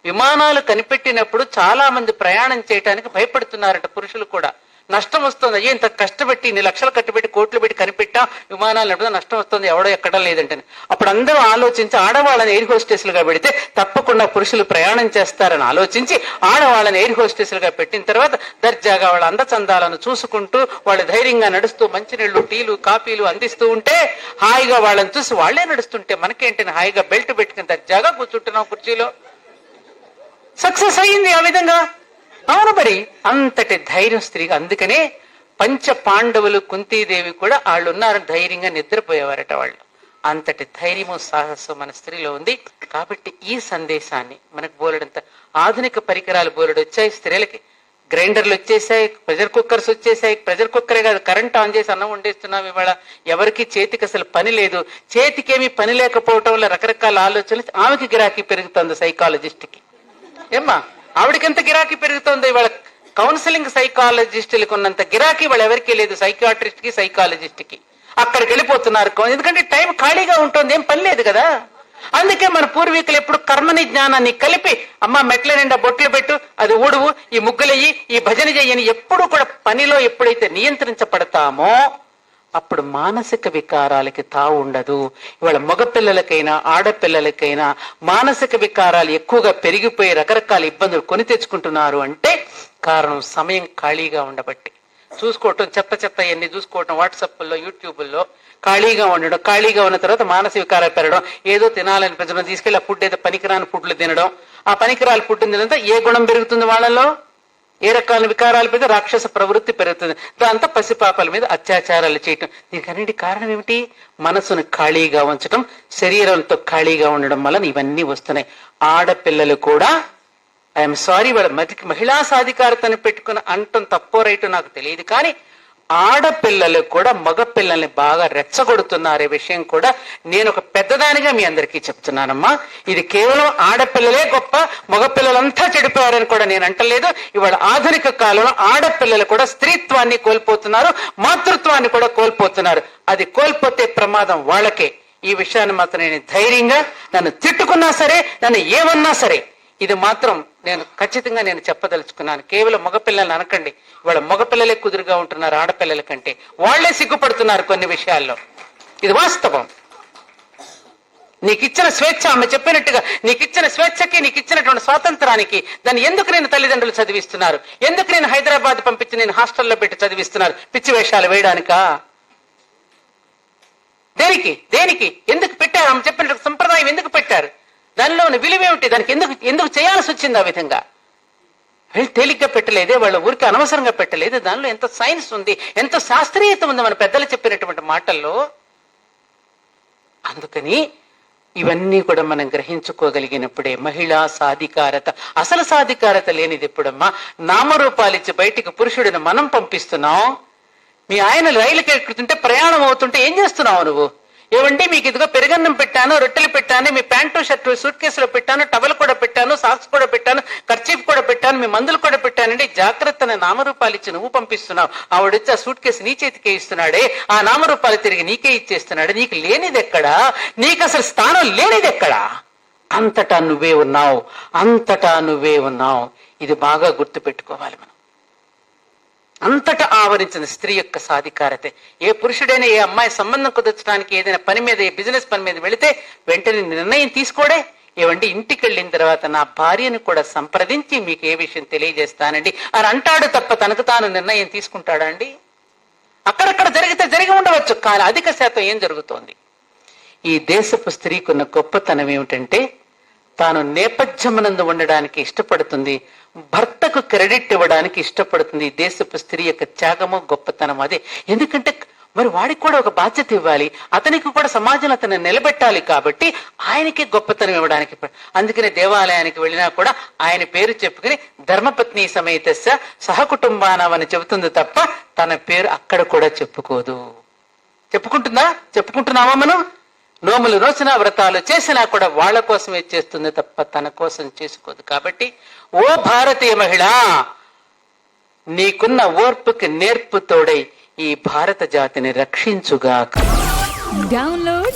విమానాలు కనిపెట్టినప్పుడు చాలా మంది ప్రయాణం చేయడానికి భయపడుతున్నారట, పురుషులు కూడా. నష్టం వస్తుంది, అయ్యో ఇంత కష్టపెట్టి ఇన్ని లక్షలు కట్టుబెట్టి కోట్లు పెట్టి కనిపెట్టా, విమానాలు నడుపుతా నష్టం వస్తుంది, ఎవడో ఎక్కడం లేదంటే. అప్పుడు అందరూ ఆలోచించి ఆడవాళ్ళని ఎయిర్ హోస్టెస్లుగా పెడితే తప్పకుండా పురుషులు ప్రయాణం చేస్తారని ఆలోచించి ఆడవాళ్ళని ఎయిర్ హోస్టెస్లుగా పెట్టిన తర్వాత దర్జాగా వాళ్ళ అందచందాలను చూసుకుంటూ వాళ్ళు ధైర్యంగా నడుస్తూ మంచినీళ్లు టీలు కాఫీలు అందిస్తూ ఉంటే హాయిగా వాళ్ళని చూసి వాళ్లే నడుస్తుంటే మనకేంటి, హాయిగా బెల్ట్ పెట్టుకుని దర్జాగా కూర్చుంటున్నాం కుర్చీలో. సక్సెస్ అయ్యింది ఆ విధంగా. అవును, మరి అంతటి ధైర్యం స్త్రీగా. అందుకనే పంచ పాండవులు కుంతీదేవి కూడా వాళ్ళు ఉన్నారు, ధైర్యంగా నిద్రపోయేవారట వాళ్ళు. అంతటి ధైర్యము సాహసం మన స్త్రీలో ఉంది. కాబట్టి ఈ సందేశాన్ని మనకు బోలెడంత ఆధునిక పరికరాలు బోలెడు వచ్చాయి. స్త్రీలకి గ్రైండర్లు వచ్చేసాయి, ప్రెషర్ కుక్కర్స్ వచ్చేసాయి. ప్రెషర్ కుక్కరే కాదు, కరెంట్ ఆన్ చేసి అన్నం వండేస్తున్నాం ఇవాళ. ఎవరికి చేతికి అసలు పని లేదు. చేతికేమీ పని లేకపోవటం వల్ల రకరకాల ఆలోచనలు. ఆమెకి గిరాకీ పెరుగుతుంది సైకాలజిస్ట్ కి. ఏమ్మా, ఆవిడకెంత గిరాకీ పెరుగుతుంది ఇవాళ. కౌన్సిలింగ్ సైకాలజిస్టులకు ఉన్నంత గిరాకీ వాళ్ళు ఎవరికీ లేదు, సైకాట్రిస్ట్ కి సైకాలజిస్ట్ కి. అక్కడికి వెళ్ళిపోతున్నారు, ఎందుకంటే టైం ఖాళీగా ఉంటుంది, ఏం పని లేదు కదా. అందుకే మన పూర్వీకులు ఎప్పుడు కర్మని జ్ఞానాన్ని కలిపి, అమ్మ మెట్ల నిండా బొట్లు పెట్టు, అది ఊడువు, ఈ ముగ్గులయ్యి, ఈ భజన చెయ్యని ఎప్పుడు కూడా పనిలో ఎప్పుడైతే నియంత్రించబడతామో అప్పుడు మానసిక వికారాలకి తావు ఉండదు. ఇవాళ మగపిల్లలకైనా ఆడపిల్లలకైనా మానసిక వికారాలు ఎక్కువగా పెరిగిపోయి రకరకాల ఇబ్బందులు కొని తెచ్చుకుంటున్నారు అంటే కారణం సమయం ఖాళీగా ఉండబట్టి. చూసుకోవటం, చెత్త ఎన్ని చూసుకోవటం, వాట్సాప్లో యూట్యూబ్లో ఖాళీగా ఉండడం. ఖాళీగా ఉన్న తర్వాత మానసిక వికారాలు పెరగడం, ఏదో తినాలనిపించడం, తీసుకెళ్లి ఆ ఫుడ్ ఏదో పనికిరాని ఫుడ్లు తినడం. ఆ పనికిరాని ఫుడ్ తినంతా ఏ గుణం పెరుగుతుంది వాళ్ళలో, ఏ రకాల వికారాలు పెరిగితే రాక్షస ప్రవృత్తి పెరుగుతుంది. దాంతో పసిపాపల మీద అత్యాచారాలు చేయటం. దీనికి అన్నిటి కారణం ఏమిటి? మనసును ఖాళీగా ఉంచటం, శరీరంతో ఖాళీగా ఉండడం వల్ల ఇవన్నీ వస్తున్నాయి. ఆడపిల్లలు కూడా, ఐఎమ్ సారీ, వాళ్ళ మహిళా సాధికారతను పెట్టుకుని అంటం తప్పో రైటో నాకు తెలియదు, కానీ ఆడపిల్లలు కూడా మగపిల్లల్ని బాగా రెచ్చగొడుతున్నారు. ఈ విషయం కూడా నేను ఒక పెద్దదానిగా మీ అందరికీ చెప్తున్నానమ్మా. ఇది కేవలం ఆడపిల్లలే గొప్ప, మగపిల్లలంతా చెడిపోయారని కూడా నేను అంటలేదు. ఇవాళ ఆధునిక కాలంలో ఆడపిల్లలు కూడా స్త్రీత్వాన్ని కోల్పోతున్నారు, మాతృత్వాన్ని కూడా కోల్పోతున్నారు. అది కోల్పోతే ప్రమాదం వాళ్ళకే. ఈ విషయాన్ని మాత్రం నేను ధైర్యంగా, నన్ను తిట్టుకున్నా సరే, నన్ను ఏమన్నా సరే, ఇది మాత్రం నేను ఖచ్చితంగా నేను చెప్పదలుచుకున్నాను. కేవలం మగపిల్లల్ని అనకండి. ఇవాళ మగపిల్లలే కుదురుగా ఉంటున్నారు ఆడపిల్లల కంటే, వాళ్లే సిగ్గుపడుతున్నారు కొన్ని విషయాల్లో. ఇది వాస్తవం. నీకిచ్చిన స్వేచ్ఛ, ఆమె చెప్పినట్టుగా నీకిచ్చిన స్వేచ్ఛకి, నీకిచ్చినటువంటి స్వాతంత్రానికి దాన్ని ఎందుకు నేను తల్లిదండ్రులు చదివిస్తున్నారు? ఎందుకు నేను హైదరాబాద్ పంపించి నేను హాస్టల్లో పెట్టి చదివిస్తున్నారు? పిచ్చి వేషాలు వేయడానికా? దేనికి ఎందుకు పెట్టారు? ఆమె చెప్పిన సంప్రదాయం ఎందుకు పెట్టారు? దానిలో ఉన్న విలువేమిటి? దానికి ఎందుకు చేయాల్సి వచ్చింది ఆ విధంగా? తేలిగ్గా పెట్టలేదే, వాళ్ళ ఊరికి అనవసరంగా పెట్టలేదు. దానిలో ఎంత సైన్స్ ఉంది, ఎంత శాస్త్రీయత ఉంది మన పెద్దలు చెప్పినటువంటి మాటల్లో. అందుకని ఇవన్నీ కూడా మనం గ్రహించుకోగలిగినప్పుడే మహిళా సాధికారత. అసలు సాధికారత లేనిది ఎప్పుడమ్మా? నామరూపాలిచ్చి బయటికి పురుషుడిని మనం పంపిస్తున్నాం. మీ ఆయన రైలుకి ఎక్కుతుంటే, ప్రయాణం అవుతుంటే ఏం చేస్తున్నావు నువ్వు? ఏమంటే మీకు ఇదిగో పెరుగన్నం పెట్టాను, రొట్టెలు పెట్టాను, మీ ప్యాంటు షర్టు సూట్ కేసులో పెట్టాను, టవల్ కూడా పెట్టాను, సాక్స్ కూడా పెట్టాను, కర్చీఫ్ కూడా పెట్టాను, మీ మందులు కూడా పెట్టానండి, జాగ్రత్తని నామరూపాలు ఇచ్చి నువ్వు పంపిస్తున్నావు. ఆవిడొచ్చి ఆ సూట్ కేసు నీ చేతికే ఇస్తున్నాడే, ఆ నామరూపాలు తిరిగి నీకే ఇచ్చేస్తున్నాడు. నీకు లేనిది ఎక్కడా? నీకు అసలు స్థానం లేనిది ఎక్కడా? అంతటా నువ్వే ఉన్నావు, అంతటా నువ్వే ఉన్నావు. ఇది బాగా గుర్తు పెట్టుకోవాలి మనం. అంతటా ఆవరించిన స్త్రీ యొక్క సాధికారతే. ఏ పురుషుడైనా, ఏ అమ్మాయి సంబంధం కుదర్చడానికి ఏదైనా పని మీద, ఏ బిజినెస్ పని మీద వెళితే వెంటనే నిర్ణయం తీసుకోడే. ఏమండి, ఇంటికి వెళ్ళిన తర్వాత నా భార్యను కూడా సంప్రదించి మీకు ఏ విషయం తెలియజేస్తానండి అని అంటాడు తప్ప తనకు తాను నిర్ణయం తీసుకుంటాడా అండి? అక్కడక్కడ జరిగి ఉండవచ్చు, కానీ అధిక శాతం ఏం జరుగుతోంది? ఈ దేశపు స్త్రీకున్న గొప్పతనం ఏమిటంటే తాను నేపథ్యమునందు ఉండడానికి ఇష్టపడుతుంది, భర్తకు క్రెడిట్ ఇవ్వడానికి ఇష్టపడుతుంది. ఈ దేశపు స్త్రీ యొక్క త్యాగము గొప్పతనం అదే. ఎందుకంటే మరి వాడికి కూడా ఒక బాధ్యత ఇవ్వాలి, అతనికి కూడా సమాజంలో అతన్ని నిలబెట్టాలి. కాబట్టి ఆయనకి గొప్పతనం ఇవ్వడానికి. అందుకనే దేవాలయానికి వెళ్ళినా కూడా ఆయన పేరు చెప్పుకుని ధర్మపత్ని సమేతస్య సహకుటుంబానవని చెబుతుంది తప్ప తన పేరు అక్కడ కూడా చెప్పుకోదు. చెప్పుకుంటున్నావా మనం? నోములు నోచిన, వ్రతాలు చేసినా కూడా వాళ్ళ కోసమే చేస్తుంది తప్ప తన కోసం చేసుకోదు. కాబట్టి ఓ భారతీయ మహిళ, నీకున్న ఓర్పుకి నేర్పు తోడై ఈ భారత జాతిని రక్షించుగాక. డౌన్లోడ్